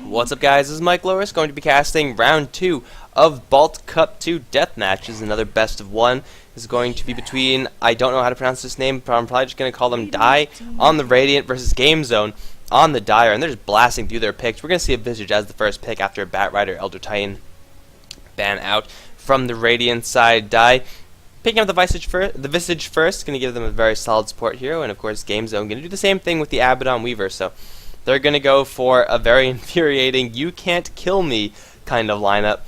What's up, guys? This is Mike Loris, going to be casting round 2 of Balt Cup 2 Deathmatch. This is another best of 1. This is going to be between, I don't know how to pronounce this name, but I'm probably just going to call them Die on the Radiant versus Game Zone on the Dire, and they're just blasting through their picks. We're going to see a Visage as the first pick after a Bat Rider Elder Titan ban out from the Radiant side. Die picking up the Visage first, going to give them a very solid support hero, and of course Game Zone going to do the same thing with the Abaddon Weaver. So they're going to go for a very infuriating, you can't kill me kind of lineup.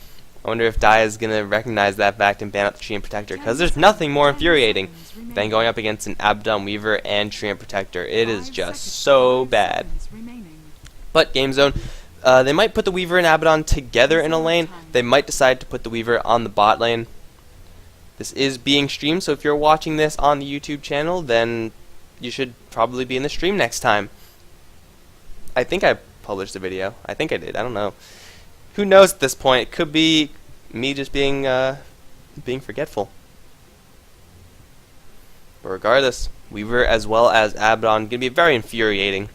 I wonder if Dai is going to recognize that fact and ban out the Treant Protector, because there's nothing more infuriating than going up against an Abaddon Weaver and Treant Protector. It is just so bad. But Game Zone, they might put the Weaver and Abaddon together in a lane. They might decide to put the Weaver on the bot lane. This is being streamed, so if you're watching this on the YouTube channel, then you should probably be in the stream next time. I think I published a video. I think I did. I don't know. Who knows at this point? It could be me just being forgetful. But regardless, Weaver as well as Abaddon gonna be very infuriating.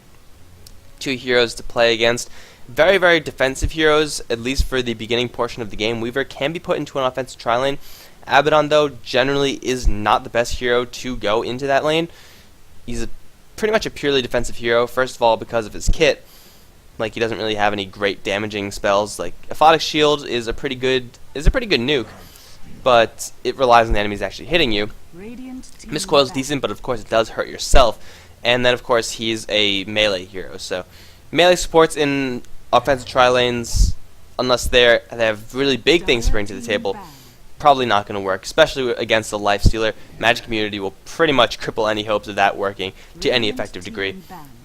Two heroes to play against. Very, very defensive heroes, at least for the beginning portion of the game. Weaver can be put into an offensive tri lane. Abaddon, though, generally is not the best hero to go into that lane. He's pretty much a purely defensive hero, first of all because of his kit. Like, he doesn't really have any great damaging spells. Like, Aphotic Shield is a pretty good nuke, but it relies on the enemies actually hitting you. Miscoil is decent, but of course it does hurt yourself. And then of course he's a melee hero, so melee supports in offensive tri lanes, unless they have really big things to bring to the table, probably not going to work, especially against the Lifestealer. Magic Community will pretty much cripple any hopes of that working to any effective degree.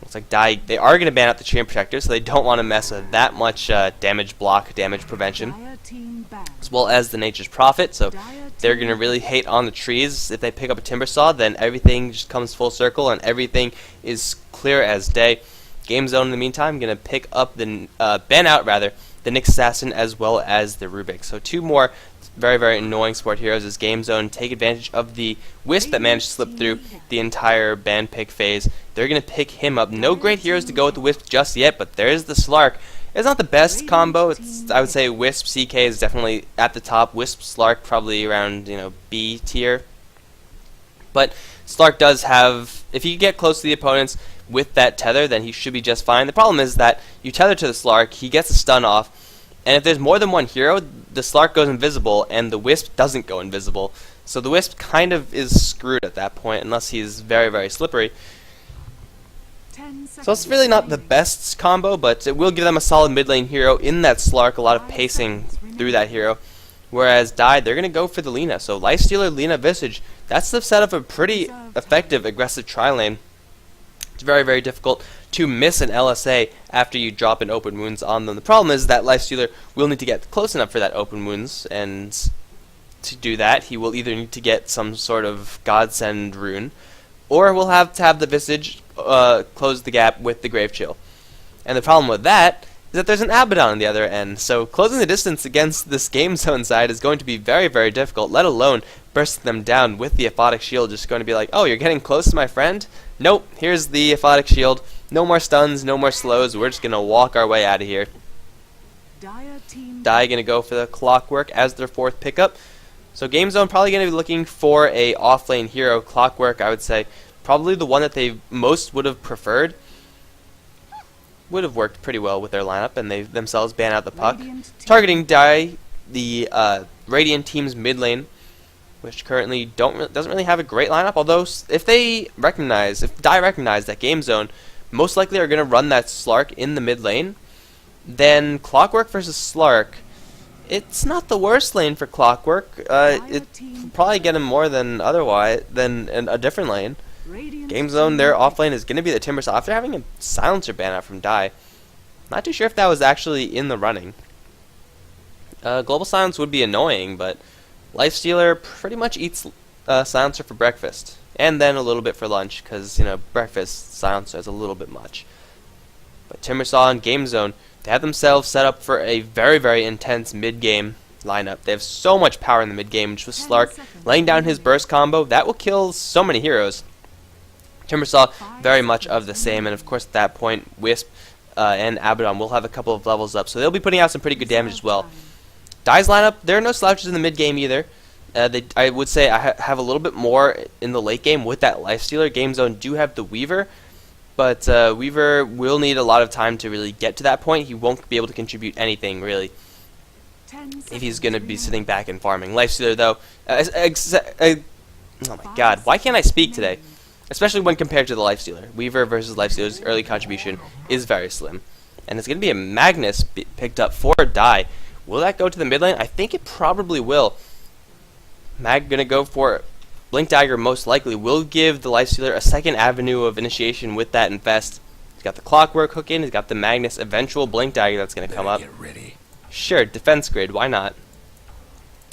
Looks like they are going to ban out the Treant Protector, so they don't want to mess with that much damage block, damage prevention, as well as the Nature's Prophet, so they're going to really hate on the trees. If they pick up a Timber Saw, then everything just comes full circle and everything is clear as day. Game Zone, in the meantime, going to pick up the ban out the Nyx Assassin as well as the Rubik. So two more very, very annoying support heroes as Game Zone take advantage of the Wisp that managed to slip through the entire ban pick phase. They're going to pick him up. No great heroes to go with the Wisp just yet, but there's the Slark. It's not the best combo. I would say Wisp CK is definitely at the top. Wisp Slark probably around, B tier. But Slark does have, if you get close to the opponents with that tether, then he should be just fine. The problem is that you tether to the Slark, he gets a stun off, and if there's more than one hero, the Slark goes invisible and the Wisp doesn't go invisible. So the Wisp kind of is screwed at that point unless he's very, very slippery. So it's really not the best combo, but it will give them a solid mid lane hero in that Slark, a lot of pacing through that hero. Whereas Dai, they're going to go for the Lina. So Lifestealer, Lina, Visage, that's the setup of a pretty effective aggressive tri lane. It's very, very difficult to miss an LSA after you drop an open wounds on them. The problem is that Lifestealer will need to get close enough for that open wounds, and to do that he will either need to get some sort of Godsend rune, or we'll have to have the Visage close the gap with the Grave Chill. And the problem with that is that there's an Abaddon on the other end, so closing the distance against this Game Zone side is going to be very, very difficult, let alone bursting them down with the Aphotic Shield. Just going to be like, oh, you're getting close to my friend? Nope, here's the Aphotic Shield. No more stuns, no more slows, we're just going to walk our way out of here. Dai going to go for the Clockwork as their fourth pickup. So Game Zone probably going to be looking for a off-lane hero. Clockwork, I would say, probably the one that they most would have preferred. Would have worked pretty well with their lineup, and they themselves ban out the puck. Targeting Dai, the Radiant team's mid lane, which currently doesn't really have a great lineup, although if Dai recognize that Game Zone most likely are going to run that Slark in the mid lane, then Clockwork versus Slark, it's not the worst lane for Clockwork. It'll probably get him more than otherwise than in a different lane. Game Zone, their off lane is going to be the Timber Saw after having a Silencer ban out from Dai. Not too sure if that was actually in the running. Global Silence would be annoying, but Lifestealer pretty much eats Silencer for breakfast, and then a little bit for lunch, because breakfast Silencer is a little bit much. But Timber Saw and Game Zone, they have themselves set up for a very, very intense mid-game lineup. They have so much power in the mid-game, just with Slark laying down his burst combo. That will kill so many heroes. Timber Saw, very much of the same, and of course at that point, Wisp and Abaddon will have a couple of levels up, so they'll be putting out some pretty good damage as well. Dai's lineup, there are no slouches in the mid game either. I would say I have a little bit more in the late game with that Lifestealer. Game Zone do have the Weaver, but Weaver will need a lot of time to really get to that point. He won't be able to contribute anything, really, if he's going to be sitting back and farming. Lifestealer, though, oh my god, why can't I speak today? Especially when compared to the Lifestealer. Weaver versus Lifestealer's early contribution is very slim. And it's going to be a Magnus picked up for Dai. Will that go to the mid lane? I think it probably will. Mag going to go for Blink Dagger, most likely. Will give the Lifestealer a second avenue of initiation with that Infest. He's got the Clockwork hook in. He's got the Magnus eventual Blink Dagger that's going to come up. Get ready. Sure, defense grid. Why not?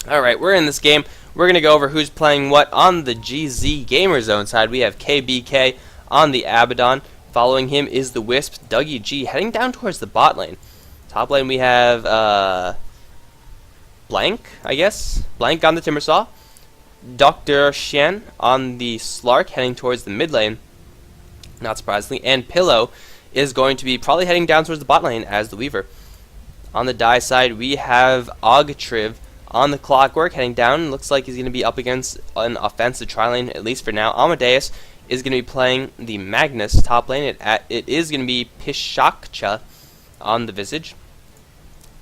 Alright, we're in this game. We're going to go over who's playing what on the GZ Gamer Zone side. We have KBK on the Abaddon. Following him is the Wisp, Dougie G, heading down towards the bot lane. Top lane we have Blank, I guess. Blank on the Timbersaw. Dr. Shen on the Slark, heading towards the mid lane. Not surprisingly. And Pillow is going to be probably heading down towards the bot lane as the Weaver. On the Dai side, we have Ogtriv on the Clockwork, heading down. Looks like he's going to be up against an offensive tri-lane, at least for now. Amadeus is going to be playing the Magnus top lane. It is going to be Pishakcha on the Visage,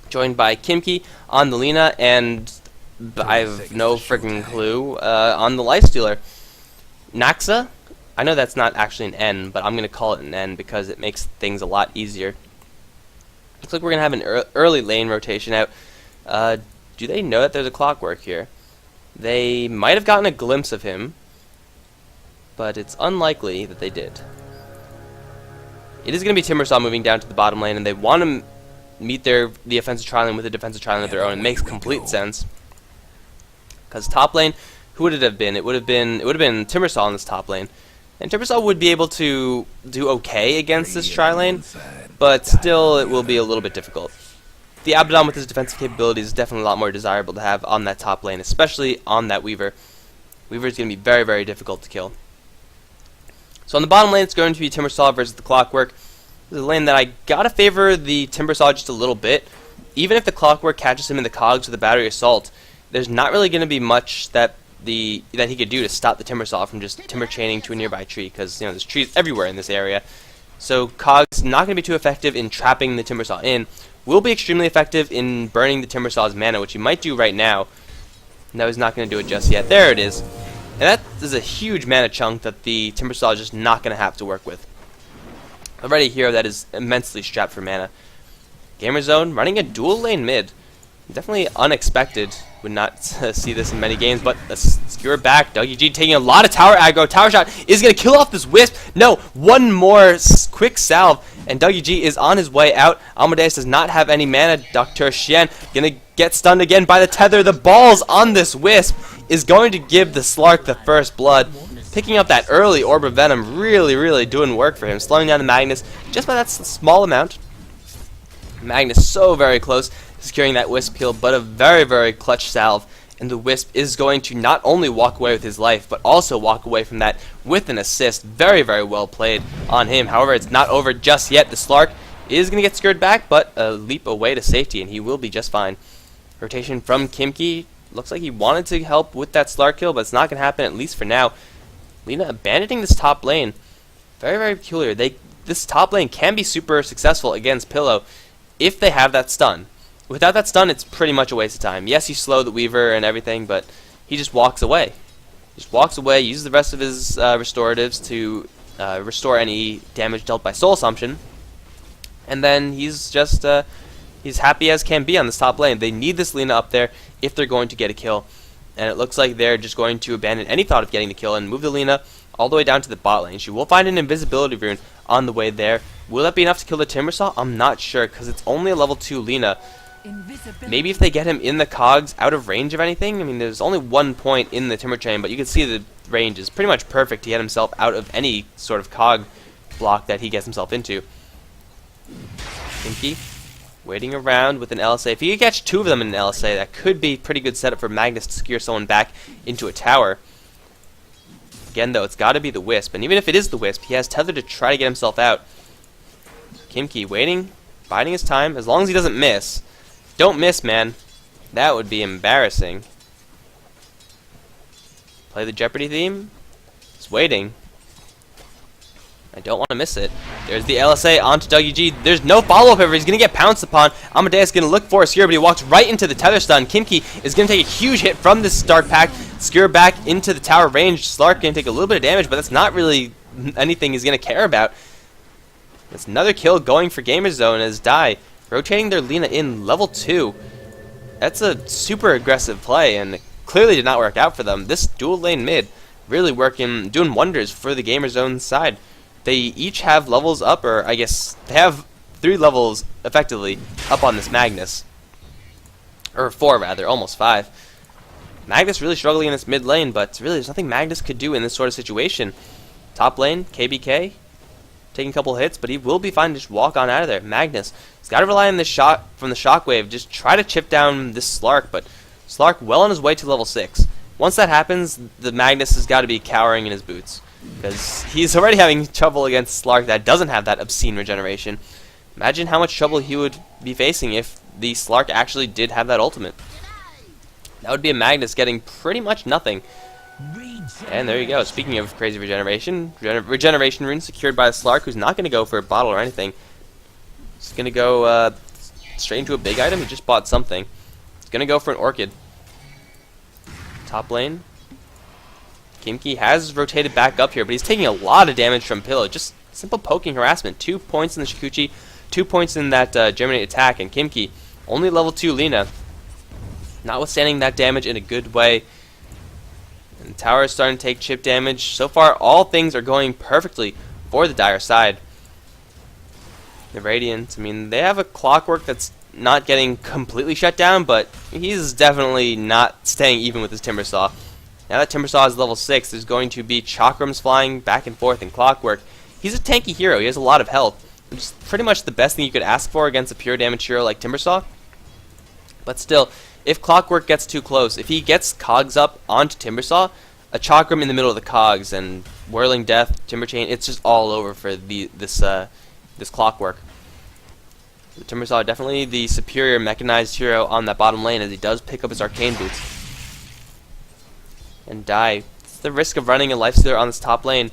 joined by Kimki on the Lina, and I have no freaking clue on the Lifestealer. Naxa, I know that's not actually an N, but I'm going to call it an N because it makes things a lot easier. Looks like we're going to have an early lane rotation out. Do they know that there's a Clockwork here? They might have gotten a glimpse of him, but it's unlikely that they did. It is going to be Timbersaw moving down to the bottom lane, and they want to meet the offensive tri-lane with a defensive tri-lane of their own. It makes complete sense. Because top lane, who would it have been? It would have been Timbersaw in this top lane. And Timbersaw would be able to do okay against this tri-lane, but still it will be a little bit difficult. The Abaddon with his defensive capabilities is definitely a lot more desirable to have on that top lane, especially on that Weaver. Weaver is going to be very, very difficult to kill. So on the bottom lane, it's going to be Timbersaw versus the Clockwork. This is a lane that I gotta favor the Timbersaw just a little bit. Even if the Clockwork catches him in the cogs with a battery assault, there's not really going to be much that he could do to stop the Timbersaw from just timber chaining to a nearby tree, because there's trees everywhere in this area. So cogs not going to be too effective in trapping the Timbersaw in. Will be extremely effective in burning the Timbersaw's mana, which he might do right now. No, he's not going to do it just yet. There it is. And that is a huge mana chunk that the Timbersaw is just not going to have to work with. Already a hero that is immensely strapped for mana. Gamer Zone running a dual lane mid. Definitely unexpected. Would not see this in many games, but a skewer back. Dougie G taking a lot of tower aggro. Tower shot is going to kill off this Wisp. No, one more quick salve, and Dougie G is on his way out. Amadeus does not have any mana. Dr. Shen going to get stunned again by the tether. The balls on this Wisp is going to give the Slark the first blood. Picking up that early Orb of Venom, really, really doing work for him. Slowing down the Magnus just by that small amount. Magnus so very close, securing that Wisp kill, but a very, very clutch salve. And the Wisp is going to not only walk away with his life, but also walk away from that with an assist. Very, very well played on him. However, it's not over just yet. The Slark is going to get scared back, but a leap away to safety, and he will be just fine. Rotation from Kimki. Looks like he wanted to help with that Slark kill, but it's not going to happen, at least for now. Lina abandoning this top lane. Very, very peculiar. This top lane can be super successful against Pillow if they have that stun. Without that stun, it's pretty much a waste of time. Yes, you slow the Weaver and everything, but he just walks away. Just walks away, uses the rest of his restoratives to restore any damage dealt by Soul Assumption, and then he's just he's happy as can be on this top lane. They need this Lina up there if they're going to get a kill, and it looks like they're just going to abandon any thought of getting the kill and move the Lina all the way down to the bot lane. She will find an invisibility rune on the way there. Will that be enough to kill the Timbersaw? I'm not sure, because it's only a level 2 Lina. Maybe if they get him in the cogs out of range of anything. I mean, there's only 1 point in the timber chain, but you can see the range is pretty much perfect to get himself out of any sort of cog block that he gets himself into. Kimki waiting around with an LSA. If he could catch 2 of them in an LSA, that could be pretty good setup for Magnus to secure someone back into a tower. Again, though, it's got to be the Wisp, and even if it is the Wisp, he has Tether to try to get himself out. Kimki waiting, biding his time, as long as he doesn't miss. Don't miss, man. That would be embarrassing. Play the Jeopardy theme. He's waiting. I don't want to miss it. There's the LSA onto WG. There's no follow-up ever. He's going to get pounced upon. Amadeus going to look for a Skewer, but he walks right into the tether stun. Kimki is going to take a huge hit from this Stark pack. Skewer back into the tower range. Slark going to take a little bit of damage, but that's not really anything he's going to care about. That's another kill going for Gamer Zone as Dai rotating their Lina in level 2. That's a super aggressive play, and it clearly did not work out for them. This dual lane mid really working, doing wonders for the Gamer Zone side. They each have levels up, or I guess they have 3 levels effectively up on this Magnus. Or 4 rather, almost 5. Magnus really struggling in this mid lane, but really there's nothing Magnus could do in this sort of situation. Top lane, KBK, taking a couple hits, but he will be fine to just walk on out of there. Magnus, he's got to rely on this shot from the shockwave, just try to chip down this Slark, but Slark well on his way to level 6. Once that happens, the Magnus has got to be cowering in his boots, because he's already having trouble against Slark that doesn't have that obscene regeneration. Imagine how much trouble he would be facing if the Slark actually did have that ultimate. That would be a Magnus getting pretty much nothing. And there you go. Speaking of crazy regeneration, regeneration rune secured by the Slark, who's not going to go for a bottle or anything. He's going to go straight into a big item. He just bought something. He's going to go for an Orchid. Top lane. Kimki has rotated back up here, but he's taking a lot of damage from Pillow. Just simple poking harassment. 2 points in the Shikuchi, 2 points in that Germinate attack, and Kimki, only level 2 Lina. Notwithstanding that damage in a good way. And the tower is starting to take chip damage. So far, all things are going perfectly for the Dire side. The Radiant, I mean, they have a Clockwork that's not getting completely shut down, but he's definitely not staying even with his Timbersaw. Now that Timbersaw is level 6, there's going to be Chakrams flying back and forth in Clockwork. He's a tanky hero. He has a lot of health, which is pretty much the best thing you could ask for against a pure damage hero like Timbersaw. But still, if Clockwork gets too close, if he gets cogs up onto Timbersaw, a Chakram in the middle of the cogs and Whirling Death, Timber Chain, it's just all over for this Clockwork. The Timbersaw definitely the superior mechanized hero on that bottom lane, as he does pick up his arcane boots. And Dai, it's the risk of running a Lifestealer on this top lane.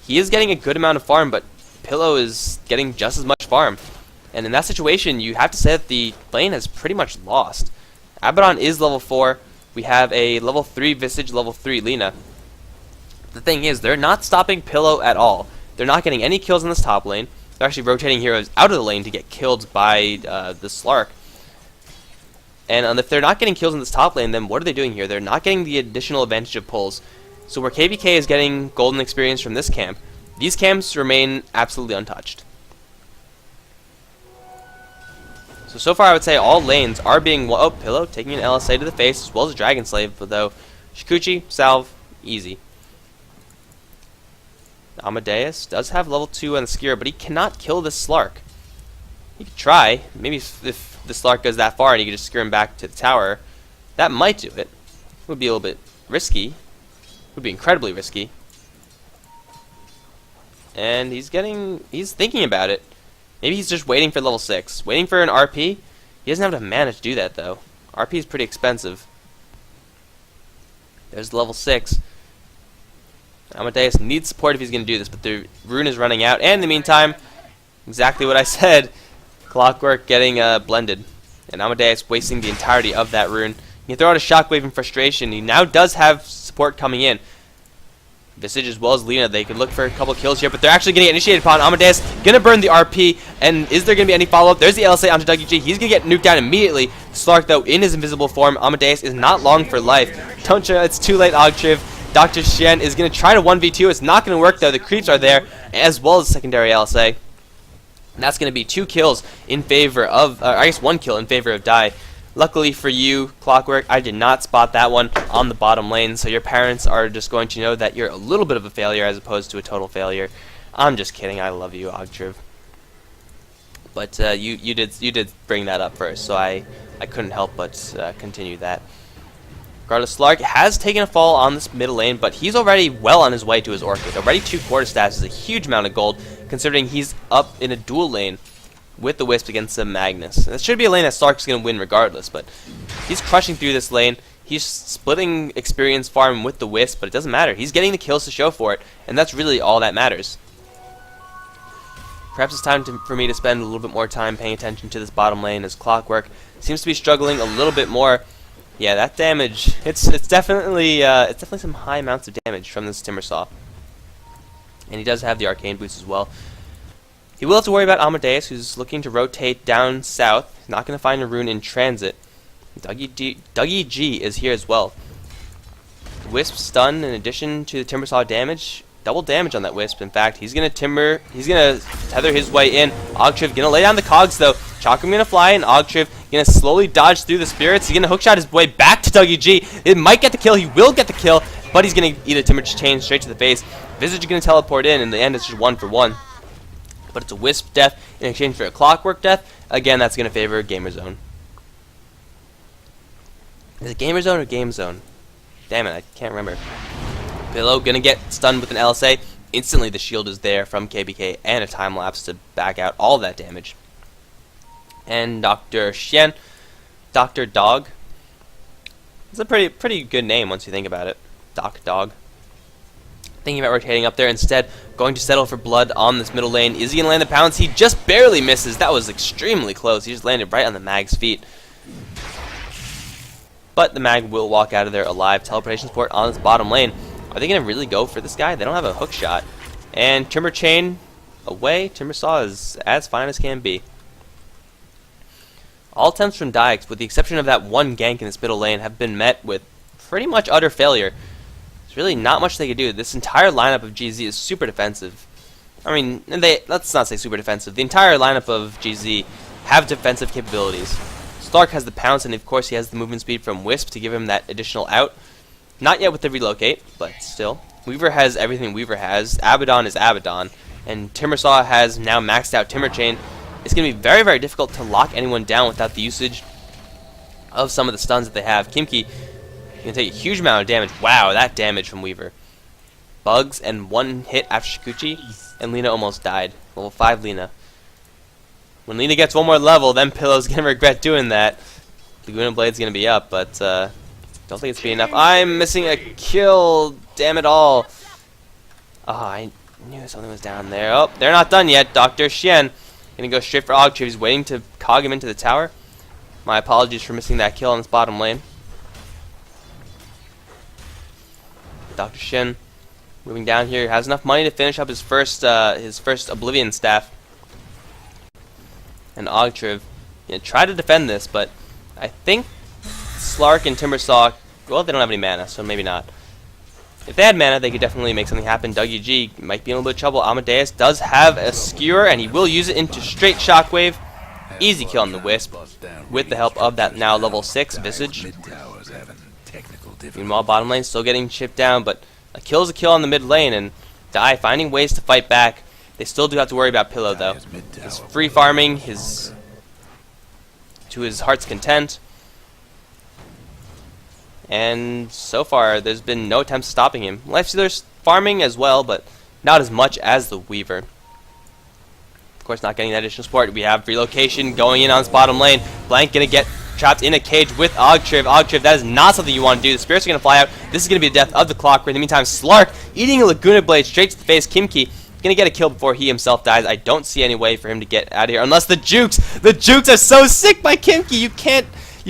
He is getting a good amount of farm, but Pillow is getting just as much farm. And in that situation, you have to say that the lane has pretty much lost. Abaddon is level 4. We have a level 3 Visage, level 3 Lina. The thing is, they're not stopping Pillow at all. They're not getting any kills in this top lane. They're actually rotating heroes out of the lane to get killed by the Slark. And if they're not getting kills in this top lane, then what are they doing here? They're not getting the additional advantage of pulls. So where KBK is getting golden experience from this camp, these camps remain absolutely untouched. So far I would say all lanes are being... Oh, Pillow taking an LSA to the face, as well as a Dragon Slave, but though Shikuchi, Salve, easy. Amadeus does have level 2 on the Skewer, but he cannot kill this Slark. He could try. Maybe if the Slark goes that far and he could just Skewer him back to the tower, that might do it. It would be a little bit risky. It would be incredibly risky. And he's thinking about it. Maybe he's just waiting for level 6. Waiting for an RP. He doesn't have enough mana to do that, though. RP is pretty expensive. There's level 6. Amadeus needs support if he's going to do this, but the rune is running out. And in the meantime, exactly what I said. Clockwork getting blended. And Amadeus wasting the entirety of that rune. He can throw out a Shockwave in frustration. He now does have support coming in. Visage as well as Lina, they could look for a couple kills here, but they're actually going to get initiated upon. Amadeus going to burn the RP, and is there going to be any follow-up? There's the LSA onto WG. He's going to get nuked down immediately. Slark, though, in his invisible form. Amadeus is not long for life. Toncha, it's too late, Ogtriv. Dr. Shen is going to try to 1v2. It's not going to work, though. The creeps are there, as well as secondary LSA. And that's going to be 2 kills in favor of, I guess 1 kill in favor of Dai. Luckily for you, Clockwork, I did not spot that one on the bottom lane, so your parents are just going to know that you're a little bit of a failure as opposed to a total failure. I'm just kidding. I love you, Ogtriv. But you did bring that up first, so I couldn't help but continue that. Regardless, Slark has taken a fall on this middle lane, but he's already well on his way to his Orchid. Already 2 quarter stats is a huge amount of gold. considering he's up in a dual lane with the Wisp against the Magnus. That should be a lane that Slark's going to win regardless, but he's crushing through this lane. He's splitting experience farm with the Wisp, but it doesn't matter. He's getting the kills to show for it, and that's really all that matters. Perhaps it's time for me to spend a little bit more time paying attention to this bottom lane, as Clockwork seems to be struggling a little bit more. Yeah, that damage, it's definitely some high amounts of damage from this Timbersaw. And he does have the Arcane boost as well. He will have to worry about Amadeus, who's looking to rotate down south. He's not going to find a rune in transit. Dougie G is here as well. The Wisp stun in addition to the Timbersaw damage. Double damage on that Wisp. In fact, he's going to tether his way in. Ogtriv going to lay down the cogs though. Chakram going to fly in. Ogtriv going to slowly dodge through the spirits. He's going to hookshot his way back to Dougie G. It might get the kill. He will get the kill, but he's going to eat a Timber Chain straight to the face. Visage is going to teleport in the end it's just 1-for-1. But it's a Wisp death in exchange for a Clockwork death. Again, that's going to favor Gamer Zone. Is it Gamer Zone or Game Zone? Damn it, I can't remember. Pillow going to get stunned with an LSA. Instantly the shield is there from KBK and a time lapse to back out all that damage. And Dr. Xian, Dr. Dog. It's a pretty good name once you think about it. Doc Dog. Thinking about rotating up there instead, going to settle for blood on this middle lane. Is he going to land the pounce? He just barely misses. That was extremely close. He just landed right on the Mag's feet. But the Mag will walk out of there alive. Teleportation support on this bottom lane. Are they going to really go for this guy? They don't have a hook shot. And Timber Chain away. Timbersaw is as fine as can be. All attempts from Dykes, with the exception of that one gank in this middle lane, have been met with pretty much utter failure. Really not much they could do. This entire lineup of GZ is super defensive. I mean, let's not say super defensive. The entire lineup of GZ have defensive capabilities. Slark has the pounce, and of course he has the movement speed from Wisp to give him that additional out. Not yet with the relocate, but still. Weaver has everything Weaver has. Abaddon is Abaddon. And Timbersaw has now maxed out Timber Chain. It's going to be very, very difficult to lock anyone down without the usage of some of the stuns that they have. Kimki going to take a huge amount of damage. Wow, that damage from Weaver. Bugs and one hit after Shikuchi, and Lina almost died. Level 5 Lina. When Lina gets one more level, then Pillow's going to regret doing that. Laguna Blade's going to be up, but don't think it's be enough. I'm missing a kill. Damn it all. Oh, I knew something was down there. Oh, they're not done yet. Dr. Xian going to go straight for Ogtriv. He's waiting to cog him into the tower. My apologies for missing that kill on this bottom lane. Dr. Shin moving down here has enough money to finish up his first Oblivion staff. And Ogtriv try to defend this, but I think Slark and Timbersaw, well, they don't have any mana, so maybe not. If they had mana, they could definitely make something happen. Dougie G might be in a little bit of trouble. Amadeus does have a skewer, and he will use it into straight shockwave. Easy kill on the Wisp with the help of that now level 6 Visage. Meanwhile, bottom lane still getting chipped down, but a kill is a kill on the mid lane, and Dai finding ways to fight back. They still do have to worry about Pillow, though. He's free farming to his heart's content. And so far, there's been no attempts stopping him. Lifestealer's farming as well, but not as much as the Weaver. Of course, not getting that additional support. We have relocation going in on his bottom lane. Blank gonna get trapped in a cage with Ogtriv. Ogtriv, that is not something you want to do. The spirits are going to fly out. This is going to be the death of the Clockwork. In the meantime, Slark eating a Laguna Blade straight to the face. Kimki going to get a kill before he himself dies. I don't see any way for him to get out of here unless the jukes. The jukes are so sick by Kimki. You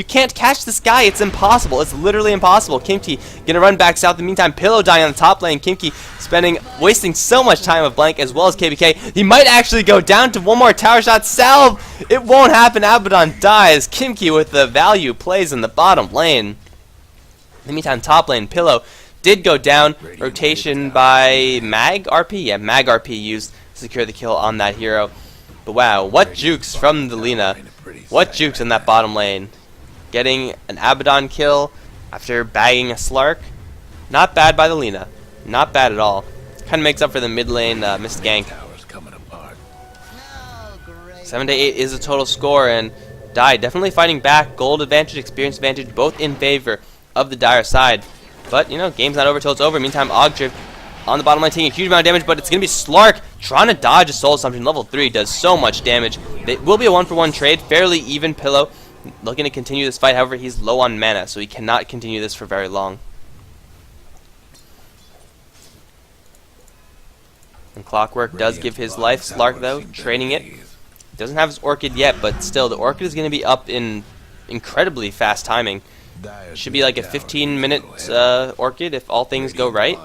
can't catch this guy. It's impossible. It's literally impossible. Kimki gonna run back south. In the meantime, Pillow dying on the top lane. Kimki wasting so much time with Blank as well as KBK. He might actually go down to one more tower shot. Salve! It won't happen. Abaddon dies. Kimki with the value plays in the bottom lane. In the meantime, top lane, Pillow did go down. Rotation by Mag RP? Yeah, Mag RP used to secure the kill on that hero. But wow, what jukes from the Lina. What jukes in that bottom lane. Getting an Abaddon kill after bagging a Slark. Not bad by the Lina. Not bad at all. Kind of makes up for the mid lane missed gank. 7-8 is the total score, and Dai definitely fighting back. Gold advantage, experience advantage, both in favor of the Dire side. But, you know, game's not over till it's over. Meantime, Ogtriv on the bottom line taking a huge amount of damage, but it's going to be Slark trying to dodge a Soul Assumption. Level 3 does so much damage. It will be a 1-for-1 trade, fairly even. Pillow looking to continue this fight, however, he's low on mana, so he cannot continue this for very long. And Clockwork does give his life. Slark, though, training it. Doesn't have his Orchid yet, but still, the Orchid is going to be up in incredibly fast timing. Should be like a 15-minute Orchid if all things go right.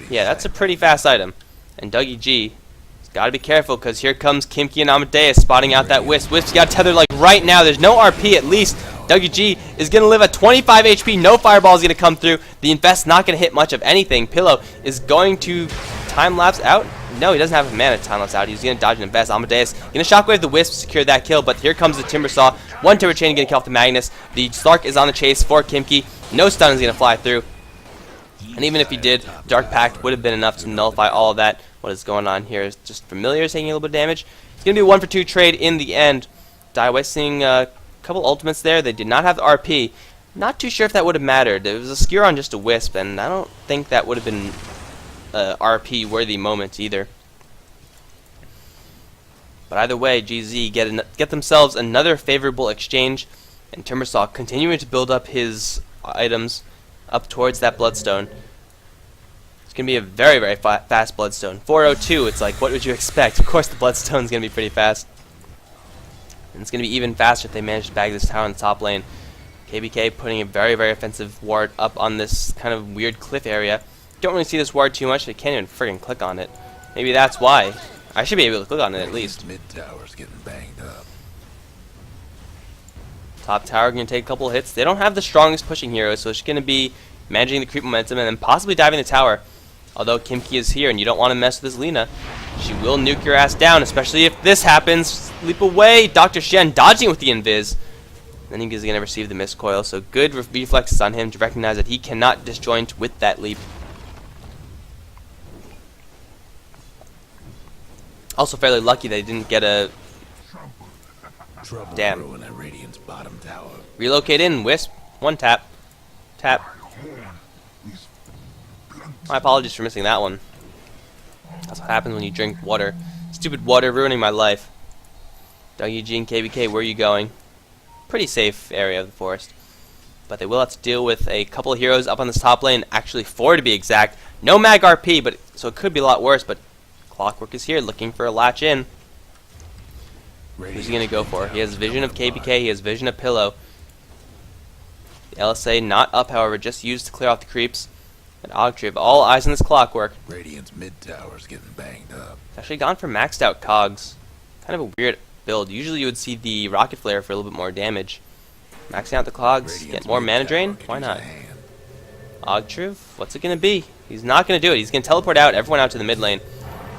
Yeah, that's a pretty fast item. And Dougie G has got to be careful, because here comes Kimki and Amadeus spotting out that Wisp. Wisp's got tethered like right now. There's no RP at least. Dougie G is going to live at 25 HP. No Fireball is going to come through. The Infest not going to hit much of anything. Pillow is going to time-lapse out. No, he doesn't have a mana to time-lapse out. He's going to dodge and invest. Amadeus going to Shockwave the Wisp, secure that kill, but here comes the Timbersaw. One Timber Chain going to kill off the Magnus. The Slark is on the chase for Kimki. No stun is going to fly through. And even if he did, Dark Pact would have been enough to nullify all of that. What is going on here is just Familiars taking a little bit of damage. It's going to be a 1-for-2 trade in the end. Die wasting a couple ultimates there. They did not have the RP. Not too sure if that would have mattered. It was a skewer on just a Wisp, and I don't think that would have been RP-worthy moment either. But either way, GZ get themselves another favorable exchange, and Timbersaw continuing to build up his items up towards that Bloodstone. It's going to be a very, very fast Bloodstone. 402, it's like, what would you expect? Of course the Bloodstone's going to be pretty fast. And it's going to be even faster if they manage to bag this tower in the top lane. KBK putting a very, very offensive ward up on this kind of weird cliff area. Don't really see this ward too much. I can't even friggin' click on it. Maybe that's why. I should be able to click on it at least. Mid tower's getting banged up. Top tower going to take a couple hits. They don't have the strongest pushing heroes, so it's going to be managing the creep momentum and then possibly diving the tower. Although Kimki is here and you don't want to mess with this Lina. She will nuke your ass down, especially if this happens. Leap away. Dr. Shen dodging with the invis. Then he's going to receive the mist coil, so good reflexes on him to recognize that he cannot disjoint with that leap. Also fairly lucky they didn't get a... Damn. Relocate in, Wisp. One tap. Tap. My apologies for missing that one. That's what happens when you drink water. Stupid water ruining my life. Dougie G and KBK, where are you going? Pretty safe area of the forest. But they will have to deal with a couple of heroes up on this top lane. Actually 4 to be exact. No mag RP, but so it could be a lot worse, but Clockwork is here looking for a latch in. Who's he going to go for? He has vision of KBK, he has vision of Pillow. The LSA not up, however, just used to clear off the creeps. And Ogtriv, all eyes on this Clockwork. Radiant's mid tower's getting banged up. Actually gone for maxed out cogs. Kind of a weird build. Usually you would see the Rocket Flare for a little bit more damage. Maxing out the cogs, get more mana drain? Why not? Ogtriv, what's it going to be? He's not going to do it. He's going to teleport out, everyone out to the mid lane,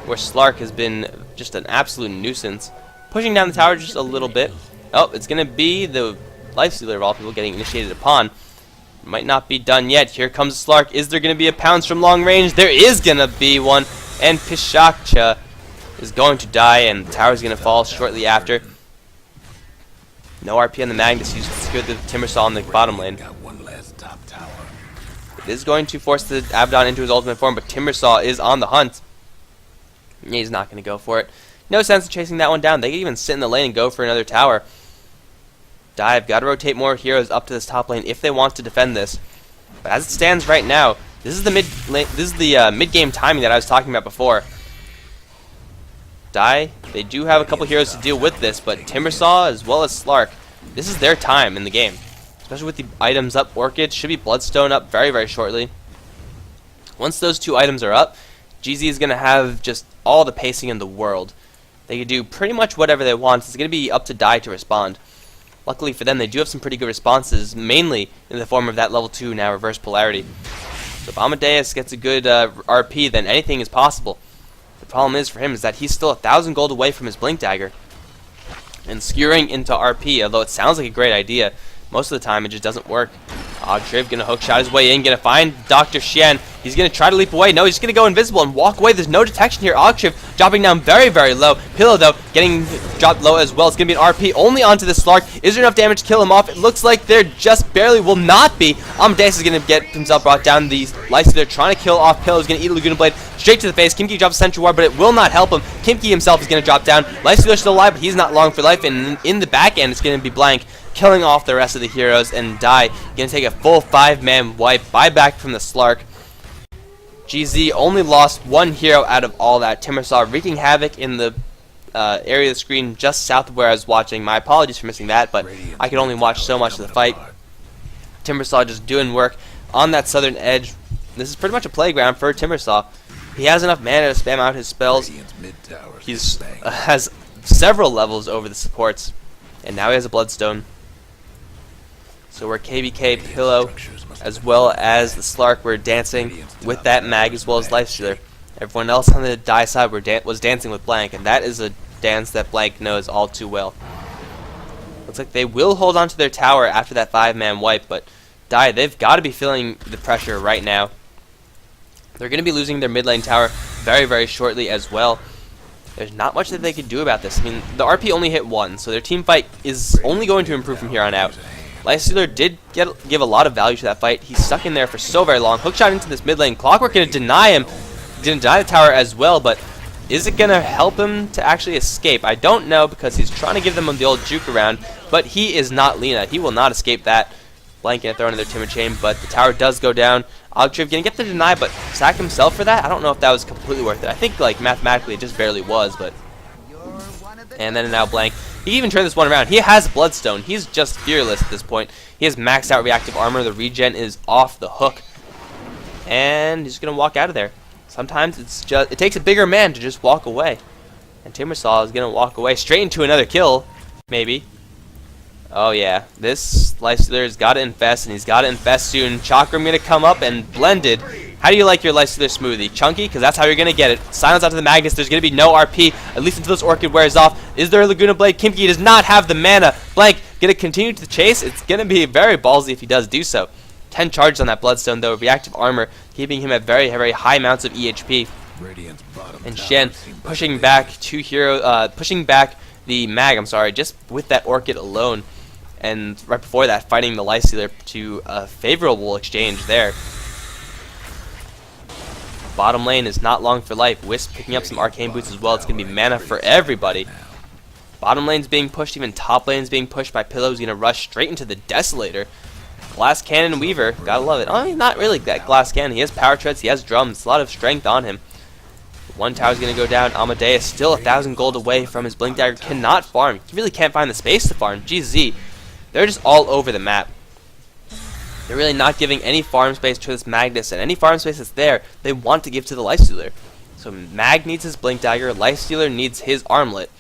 where Slark has been just an absolute nuisance. Pushing down the tower just a little bit. Oh, it's going to be the Lifestealer of all people getting initiated upon. Might not be done yet. Here comes Slark. Is there going to be a pounce from long range? There is going to be one. And Pishakcha is going to die, and the tower is going to fall shortly after. No RP on the Magnus. He's secured the Timbersaw on the bottom lane. It is going to force the Abaddon into his ultimate form, but Timbersaw is on the hunt. He's not going to go for it. No sense in chasing that one down. They can even sit in the lane and go for another tower. Dive. Got to rotate more heroes up to this top lane if they want to defend this. But as it stands right now, this is the mid-game timing that I was talking about before. They do have a couple heroes to deal with this, but Timbersaw as well as Slark, this is their time in the game. Especially with the items up. Orchid should be Bloodstone up very, very shortly. Once those 2 items are up, GZ is going to have just all the pacing in the world. They can do pretty much whatever they want. It's going to be up to Die to respond. Luckily for them, they do have some pretty good responses, mainly in the form of that level 2 now reverse polarity. So if Amadeus gets a good RP, then anything is possible. The problem is for him is that he's still 1,000 gold away from his Blink Dagger. And skewering into RP, although it sounds like a great idea, most of the time it just doesn't work. Ogtriv gonna hookshot his way in, gonna find Dr. Shen. He's He's going to try to leap away. No, he's just going to go invisible and walk away. There's no detection here. Ogship dropping down very, very low. Pillow, though, getting dropped low as well. It's going to be an RP only onto the Slark. Is there enough damage to kill him off? It looks like there just barely will not be. Amadeus is going to get himself brought down. The Lysa there trying to kill off Pillow. Is going to eat a Laguna Blade straight to the face. Kimki drops Sentry Ward, but it will not help him. Kimki himself is going to drop down. Lysa still alive, but he's not long for life. And in the back end, it's going to be Blank, killing off the rest of the heroes, and Die gonna take a full 5-man wipe. Buyback from the Slark. GZ only lost one hero out of all that. Timbersaw wreaking havoc in the area of the screen just south of where I was watching. My apologies for missing that, but I could only watch so much of the fight. Timbersaw just doing work on that southern edge. This is pretty much a playground for Timbersaw. He has enough mana to spam out his spells. He has several levels over the supports, and now he has a Bloodstone. So we're KBK, Pillow, as well as the Slark. We're dancing with that Mag as well as Lifestealer. Everyone else on the Die side was dancing with Blank, and that is a dance that Blank knows all too well. Looks like they will hold on to their tower after that 5-man wipe, but Die, they've got to be feeling the pressure right now. They're going to be losing their mid lane tower very, very shortly as well. There's not much that they can do about this. I mean, the RP only hit 1, so their team fight is only going to improve from here on out. Lifestealer did give a lot of value to that fight. He's stuck in there for so very long. Hookshot into this mid lane. Clockwork going to deny him. Going to deny the tower as well, but is it going to help him to actually escape? I don't know, because he's trying to give them the old juke around, but he is not Lina. He will not escape that. Blank going to throw into their timber chain, but the tower does go down. Ogtriv going to get the deny, but sack himself for that? I don't know if that was completely worth it. I think, like, mathematically it just barely was, but... And then now Blank. He even turned this one around. He has Bloodstone. He's just fearless at this point. He has maxed out reactive armor. The regen is off the hook. And he's going to walk out of there. Sometimes it takes a bigger man to just walk away. And Timbersaw is going to walk away straight into another kill, maybe. Oh yeah, this Lifestealer has got to infest, and he's got to infest soon. Chakram going to come up and blended. How do you like your Lifestealer smoothie? Chunky? Because that's how you're going to get it. Silence out to the Magnus. There's going to be no RP, at least until this Orchid wears off. Is there a Laguna Blade? Kimki does not have the mana. Blank going to continue to chase. It's going to be very ballsy if he does do so. 10 charges on that Bloodstone, though. Reactive armor, keeping him at very, very high amounts of EHP. And Shen pushing back pushing back the Mag, just with that Orchid alone. And right before that, fighting the Lifestealer to a favorable exchange there. Bottom lane is not long for life. Wisp picking up some arcane boots as well. It's going to be mana for everybody. Bottom lane's being pushed. Even top lane's being pushed by Pillow. He's going to rush straight into the Desolator. Glass Cannon Weaver. Gotta love it. Oh, he's not really that Glass Cannon. He has power treads. He has drums. A lot of strength on him. One tower's going to go down. Amadeus still 1,000 gold away from his Blink Dagger. Cannot farm. He really can't find the space to farm. GZ. They're just all over the map. They're really not giving any farm space to this Magnus, and any farm space that's there, they want to give to the Lifestealer. So Mag needs his Blink Dagger, Lifestealer needs his Armlet.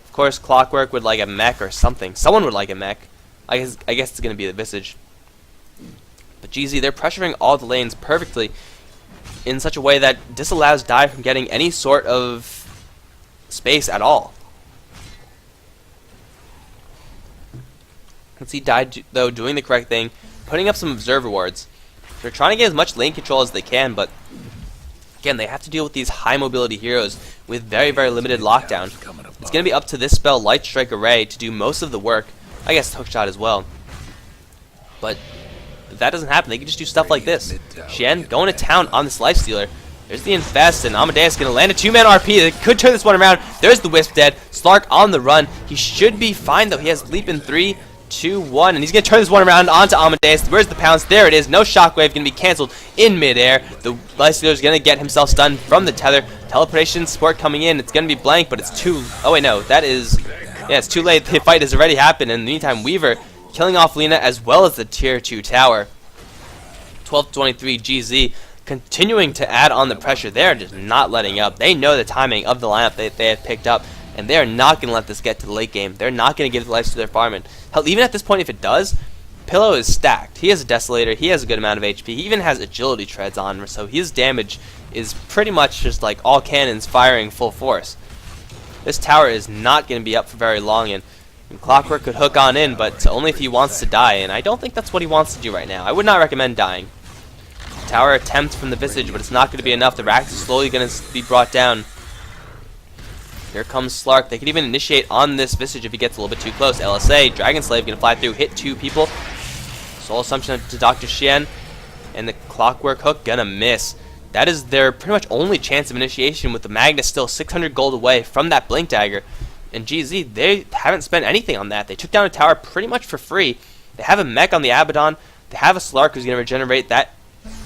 Of course, Clockwork would like a mech or something. Someone would like a mech. I guess it's going to be the Visage. But GZ, they're pressuring all the lanes perfectly in such a way that disallows Die from getting any sort of space at all. Let's see Die, though, doing the correct thing, putting up some Observer wards. They're trying to get as much lane control as they can, but again, they have to deal with these high mobility heroes with very, very limited lockdown. It's going to be up to this spell, Light Strike Array, to do most of the work. I guess Hookshot as well. But if that doesn't happen, they can just do stuff like this. Shen going to town on this Lifestealer. There's the Infest, and Amadeus going to land a 2-man RP. They could turn this one around. There's the Wisp dead. Slark on the run. He should be fine, though. He has Leap in 3, 2, 1, and he's going to turn this one around onto Amadeus. Where's the pounce? There it is. No shockwave going to be canceled in midair. The Lifestealer is going to get himself stunned from the tether. Teleportation support coming in. It's going to be Blank, but it's too... Oh, wait, no. That is... Yeah, it's too late. The fight has already happened. In the meantime, Weaver killing off Lina as well as the tier 2 tower. 12-23 GZ continuing to add on the pressure. They're just not letting up. They know the timing of the lineup that they have picked up, and they are not going to let this get to the late game. They're not going to give the life to their farming. Hell, even at this point, if it does, Pillow is stacked. He has a Desolator. He has a good amount of HP. He even has agility treads on, so his damage is pretty much just like all cannons firing full force. This tower is not going to be up for very long, and Clockwork could hook on in, but only if he wants to die, and I don't think that's what he wants to do right now. I would not recommend dying. Tower attempt from the Visage, but it's not going to be enough. The Rax is slowly going to be brought down. Here comes Slark. They can even initiate on this Visage if he gets a little bit too close. LSA, Dragon Slave going to fly through, hit 2 people. Soul Assumption to Dr. Xian. And the Clockwork Hook going to miss. That is their pretty much only chance of initiation, with the Magnus still 600 gold away from that Blink Dagger. And GZ, they haven't spent anything on that. They took down a tower pretty much for free. They have a mech on the Abaddon. They have a Slark who's going to regenerate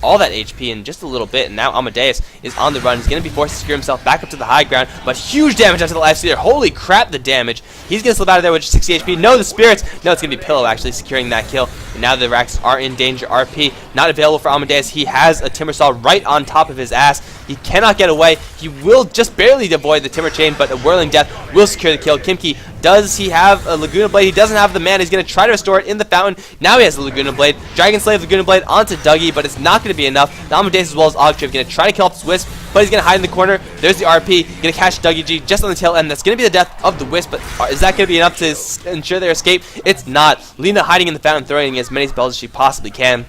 all that HP in just a little bit, and now Amadeus is on the run. He's going to be forced to secure himself back up to the high ground, but huge damage onto the Life Stealer. Holy crap, the damage. He's going to slip out of there with 60 HP. No, the Spirits. No, it's going to be Pillow actually securing that kill. And now the Rax are in danger. RP not available for Amadeus. He has a Timbersaw right on top of his ass. He cannot get away. He will just barely avoid the Timber Chain, but a Whirling Death will secure the kill. Kimki, does he have a Laguna Blade? He doesn't have the mana. He's going to try to restore it in the fountain. Now he has the Laguna Blade. Dragon Slave Laguna Blade onto Dougie, but it's not going to be enough. Now Amadeus as well as Ogtriv going to try to kill off this Wisp, but he's going to hide in the corner. There's the RP. Going to catch Dougie G just on the tail end. That's going to be the death of the Wisp, but is that going to be enough to ensure their escape? It's not. Lena hiding in the fountain, throwing as many spells as she possibly can,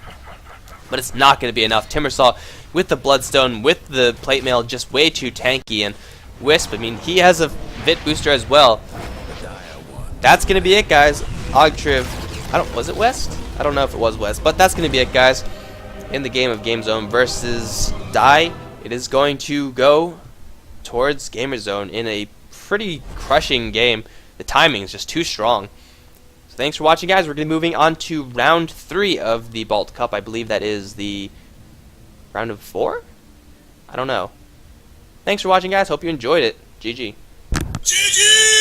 but it's not going to be enough. Timbersaw with the Bloodstone, with the Plate Mail, just way too tanky, and Wisp, I mean, he has a Vit booster as well. That's going to be it, guys. Ogtriv, was it West? I don't know if it was West, but that's going to be it, guys. In the game of Game Zone versus Die, it is going to go towards Gamer Zone in a pretty crushing game. The timing is just too strong. So thanks for watching, guys. We're going to be moving on to round 3 of the Balt Cup. I believe that is the round of 4? I don't know. Thanks for watching, guys. Hope you enjoyed it. GG. GG!